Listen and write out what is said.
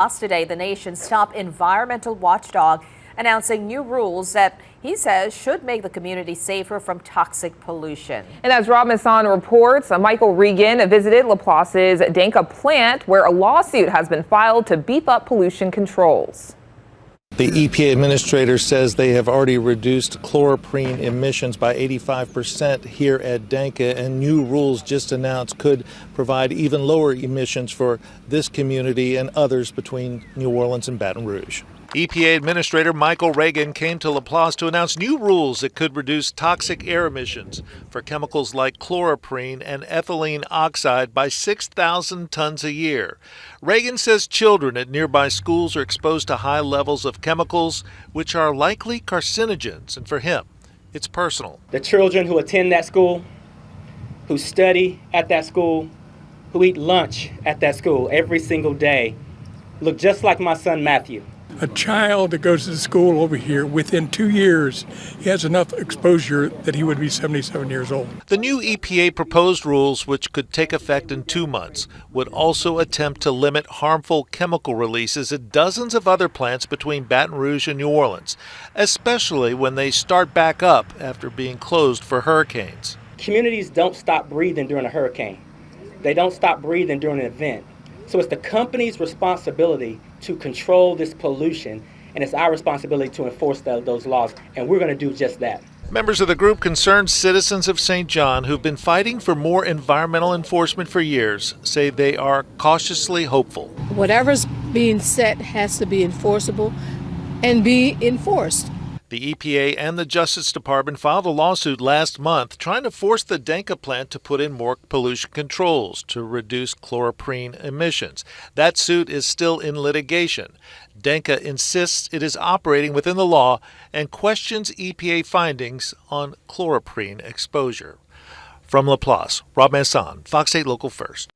Today, the nation's top environmental watchdog announcing new rules that he says should make the community safer from toxic pollution. And as Rob Masson reports, Michael Regan visited Laplace's Danka plant where a lawsuit has been filed to beef up pollution controls. The EPA administrator says they have already reduced chloroprene emissions by 85% here at Danka, and new rules just announced could provide even lower emissions for this community and others between New Orleans and Baton Rouge. EPA Administrator Michael Regan came to Laplace to announce new rules that could reduce toxic air emissions for chemicals like chloroprene and ethylene oxide by 6,000 tons a year. Regan says children at nearby schools are exposed to high levels of chemicals, which are likely carcinogens, and for him, it's personal. The children who attend that school, who study at that school, who eat lunch at that school every single day, look just like my son Matthew. A child that goes to school over here, within 2 years, he has enough exposure that he would be 77 years old. The new EPA proposed rules, which could take effect in 2 months, would also attempt to limit harmful chemical releases at dozens of other plants between Baton Rouge and New Orleans, especially when they start back up after being closed for hurricanes. Communities don't stop breathing during a hurricane. They don't stop breathing during an event. So it's the company's responsibility to control this pollution, and it's our responsibility to enforce those laws, and we're going to do just that. Members of the group Concerned Citizens of St. John, who've been fighting for more environmental enforcement for years, say they are cautiously hopeful. Whatever's being set has to be enforceable and be enforced. The EPA and the Justice Department filed a lawsuit last month trying to force the Danka plant to put in more pollution controls to reduce chloroprene emissions. That suit is still in litigation. Danka insists it is operating within the law and questions EPA findings on chloroprene exposure. From Laplace, Rob Masson, Fox 8 Local First.